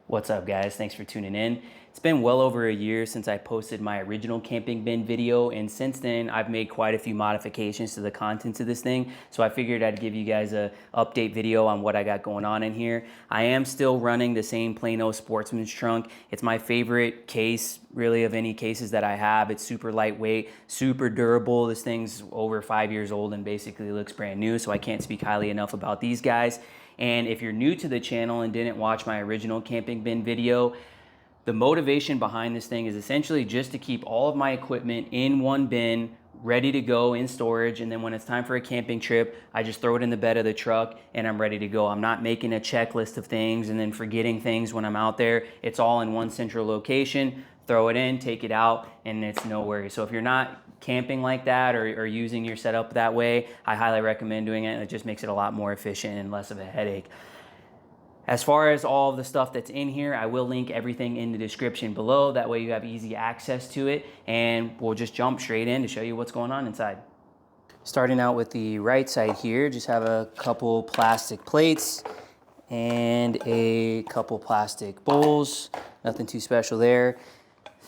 What's up, guys? Thanks for tuning in. It's been well over a year since I posted my original camping bin video, and since then I've made quite a few modifications to the contents of this thing, so I figured I'd give you guys a update video on what I got going on in here. I am still running the same Plano Sportsman's trunk. It's my favorite case, really, of any cases that I have. It's super lightweight, super durable. This thing's over 5 years old and basically looks brand new, so I can't speak highly enough about these guys. And if you're new to the channel and didn't watch my original camping bin video, the motivation behind this thing is essentially just to keep all of my equipment in one bin, ready to go in storage, and then when it's time for a camping trip, I just throw it in the bed of the truck and I'm ready to go. I'm not making a checklist of things and then forgetting things when I'm out there. It's all in one central location. Throw it in, take it out, and it's no worries. So if you're not camping like that or using your setup that way, I highly recommend doing it, and it just makes it a lot more efficient and less of a headache. As far as all of the stuff that's in here, I will link everything in the description below. That way you have easy access to it, and we'll just jump straight in to show you what's going on inside. Starting out with the right side here, just have a couple plastic plates and a couple plastic bowls. Nothing too special there.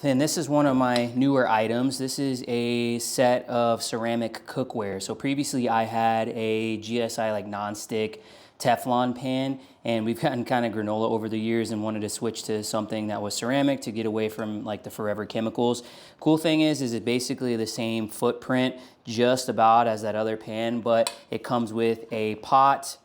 And this is one of my newer items. This is a set of ceramic cookware. So previously I had a GSI like non-stick Teflon pan, and we've gotten kind of granola over the years and wanted to switch to something that was ceramic to get away from like the forever chemicals. Cool thing is it basically the same footprint just about as that other pan, but it comes with a pot,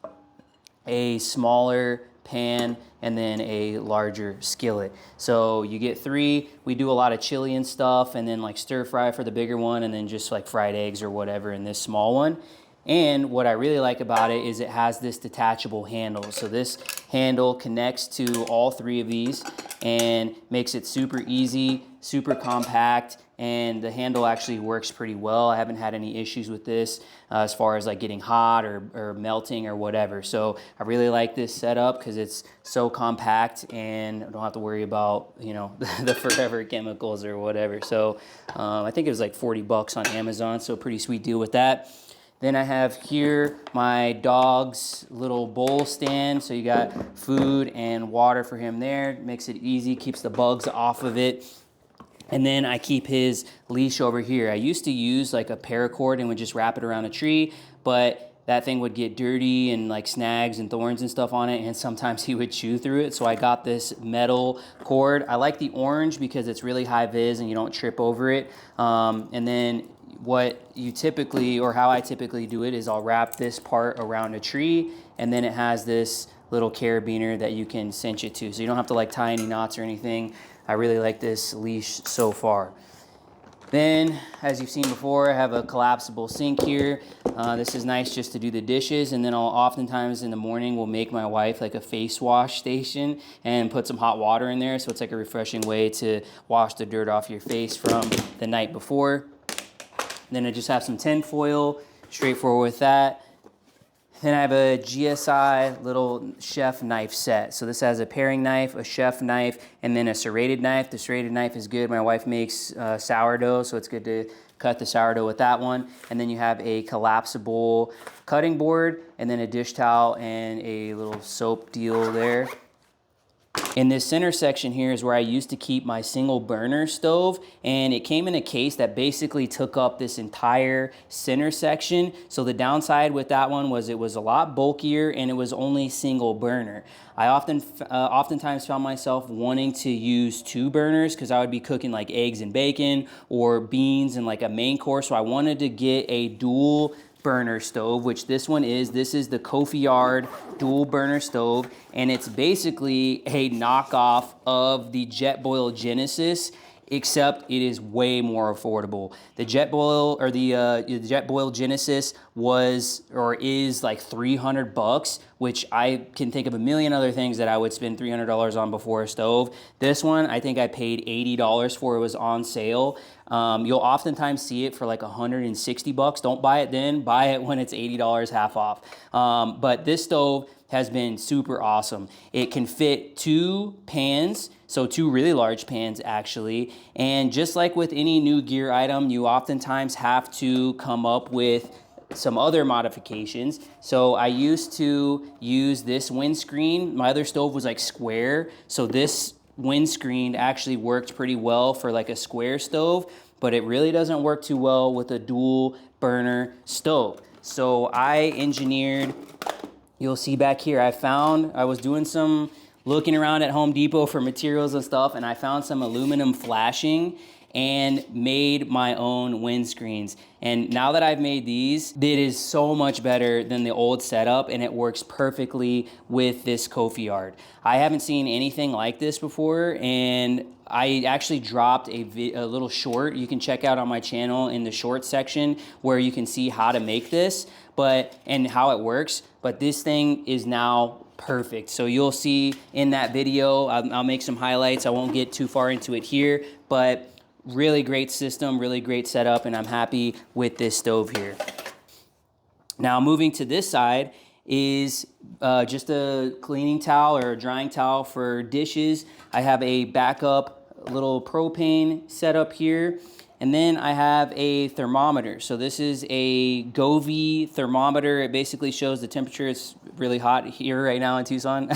a smaller pan, and then a larger skillet. So you get three. We do a lot of chili and stuff, and then like stir fry for the bigger one, and then just like fried eggs or whatever in this small one. And what I really like about it is it has this detachable handle. So this handle connects to all three of these and makes it super easy, super compact, and the handle actually works pretty well. I haven't had any issues with this as far as like getting hot or melting or whatever. So I really like this setup because it's so compact and I don't have to worry about, you know, the forever chemicals or whatever. So I think it was like 40 bucks on Amazon, so pretty sweet deal with that. Then I have here my dog's little bowl stand. So you got food and water for him there. Makes it easy, keeps the bugs off of it. And then I keep his leash over here. I used to use like a paracord and would just wrap it around a tree, but that thing would get dirty and like snags and thorns and stuff on it, and sometimes he would chew through it. So I got this metal cord. I like the orange because it's really high vis and you don't trip over it. And then what you typically, or how I typically do it, is I'll wrap this part around a tree, and then it has this little carabiner that you can cinch it to. So you don't have to like tie any knots or anything. I really like this leash so far. Then, as you've seen before, I have a collapsible sink here. This is nice just to do the dishes, and then I'll oftentimes in the morning will make my wife like a face wash station and put some hot water in there, so it's like a refreshing way to wash the dirt off your face from the night before. Then I just have some tin foil, straightforward with that. Then I have a GSI little chef knife set. So this has a paring knife, a chef knife, and then a serrated knife. The serrated knife is good. My wife makes sourdough, so it's good to cut the sourdough with that one. And then you have a collapsible cutting board, and then a dish towel and a little soap deal there. In this center section here is where I used to keep my single burner stove, and it came in a case that basically took up this entire center section. So the downside with that one was it was a lot bulkier and it was only single burner. I oftentimes found myself wanting to use two burners because I would be cooking like eggs and bacon or beans and like a main course. So I wanted to get a dual burner stove, which this one is. This is the Cofiyard dual burner stove, and it's basically a knockoff of the Jetboil Genesis, except it is way more affordable. The Jetboil or the Jetboil Genesis was or is like 300 bucks, which I can think of a million other things that I would spend $300 on before a stove. This one, I think I paid $80 for. It was on sale. You'll oftentimes see it for like 160 bucks. Don't buy it then, buy it when it's $80 half off. But this stove has been super awesome. It can fit two pans, so two really large pans actually. And just like with any new gear item, you oftentimes have to come up with some other modifications. So I used to use this windscreen. My other stove was like square, so this windscreen actually worked pretty well for like a square stove, but it really doesn't work too well with a dual burner stove. So I engineered, you'll see back here, I was doing some looking around at Home Depot for materials and stuff, and I found some aluminum flashing and made my own windscreens. And now that I've made these, it is so much better than the old setup, and it works perfectly with this Cofiyard. I haven't seen anything like this before, and I actually dropped a little short you can check out on my channel in the short section where you can see how to make this and how it works. But this thing is now perfect. So you'll see in that video, I'll make some highlights. I won't get too far into it here, but really great system, really great setup, and I'm happy with this stove here. Now moving to this side is just a cleaning towel or a drying towel for dishes. I have a backup little propane setup here. And then I have a thermometer. So this is a Govee thermometer. It basically shows the temperature. It's really hot here right now in Tucson.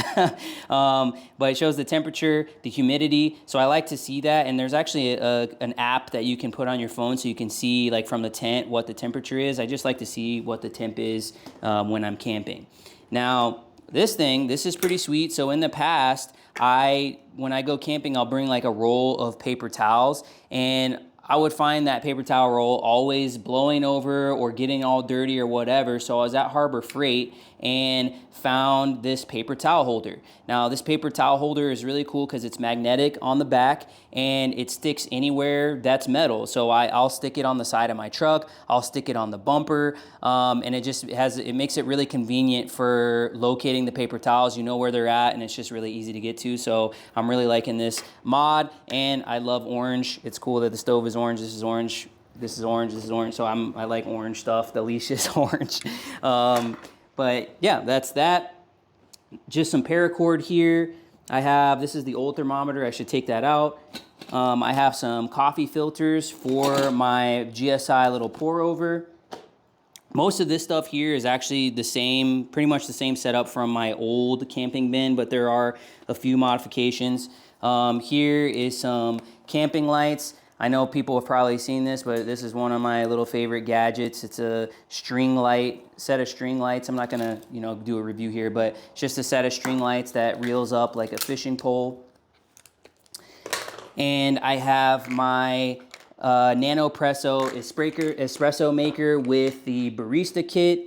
But it shows the temperature, the humidity. So I like to see that. And there's actually an app that you can put on your phone so you can see like from the tent what the temperature is. I just like to see what the temp is when I'm camping. Now, this is pretty sweet. So in the past, when I go camping, I'll bring like a roll of paper towels, and I would find that paper towel roll always blowing over or getting all dirty or whatever. So I was at Harbor Freight and found this paper towel holder. Now this paper towel holder is really cool because it's magnetic on the back and it sticks anywhere that's metal. So I'll stick it on the side of my truck, I'll stick it on the bumper, and it makes it really convenient for locating the paper towels. You know where they're at, and it's just really easy to get to. So I'm really liking this mod, and I love orange. It's cool that the stove is orange. This is orange. This is orange. This is orange. So I like orange stuff. The leash is orange. But yeah, that's that. Just some paracord here. This is the old thermometer. I should take that out. I have some coffee filters for my GSI little pour-over. Most of this stuff here is actually pretty much the same setup from my old camping bin, but there are a few modifications. Here is some camping lights. I know people have probably seen this, but this is one of my little favorite gadgets. It's a set of string lights. I'm not gonna, do a review here, but it's just a set of string lights that reels up like a fishing pole. And I have my Nanopresso espresso maker with the Barista Kit.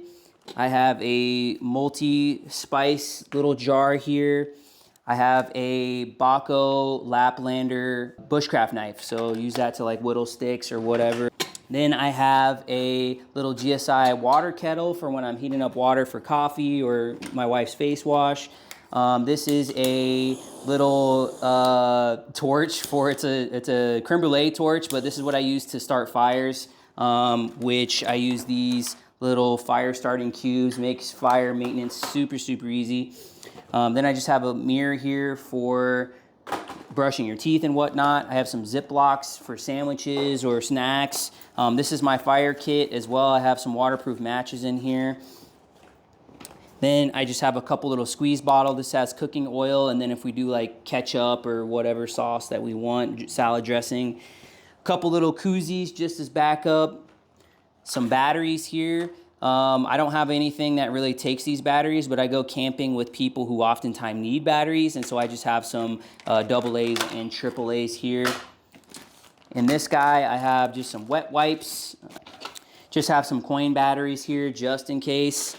I have a multi-spice little jar here. I have a Bahco Laplaner bushcraft knife, so use that to like whittle sticks or whatever. Then I have a little GSI water kettle for when I'm heating up water for coffee or my wife's face wash. This is a little torch it's a creme brulee torch, but this is what I use to start fires, which I use these little fire starting cubes, makes fire maintenance super, super easy. Then I just have a mirror here for brushing your teeth and whatnot. I have some Ziplocs for sandwiches or snacks. This is my fire kit as well. I have some waterproof matches in here. Then I just have a couple little squeeze bottle. This has cooking oil, and then if we do like ketchup or whatever sauce that we want, salad dressing. A couple little koozies just as backup. Some batteries here. I don't have anything that really takes these batteries, but I go camping with people who oftentimes need batteries, and so I just have some AA's and AAA's here. In this guy, I have just some wet wipes. Just have some coin batteries here just in case.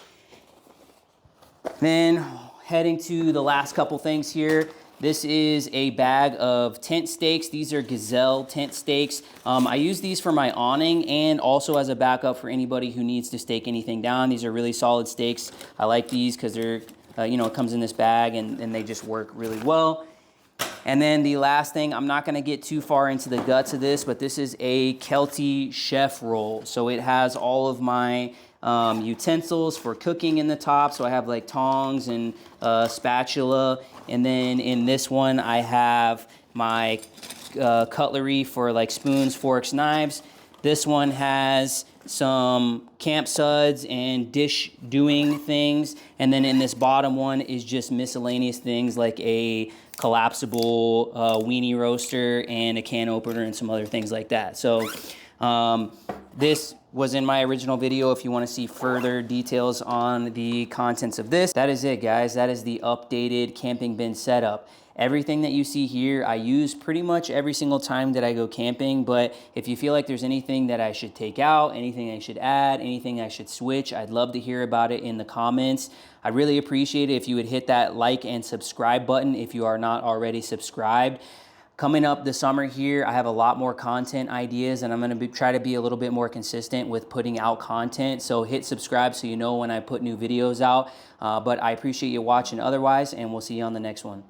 Then heading to the last couple things here. This is a bag of tent stakes. These are Gazelle Tent stakes. I use these for my awning and also as a backup for anybody who needs to stake anything down. These are really solid stakes. I like these because they're, it comes in this bag and they just work really well. And then the last thing, I'm not gonna get too far into the guts of this, but this is a Kelty chef roll. So it has all of my utensils for cooking in the top. So I have like tongs and spatula. And then in this one, I have my cutlery for like spoons, forks, knives. This one has some camp suds and dish doing things. And then in this bottom one is just miscellaneous things like a collapsible weenie roaster and a can opener and some other things like that. So this was in my original video. If you want to see further details on the contents of this, that is it, guys. That is the updated camping bin setup. Everything that you see here, I use pretty much every single time that I go camping, but if you feel like there's anything that I should take out, anything I should add, anything I should switch, I'd love to hear about it in the comments. I'd really appreciate it if you would hit that like and subscribe button if you are not already subscribed. Coming up this summer here, I have a lot more content ideas, and I'm going to try to be a little bit more consistent with putting out content. So hit subscribe so you know when I put new videos out. But I appreciate you watching otherwise, and we'll see you on the next one.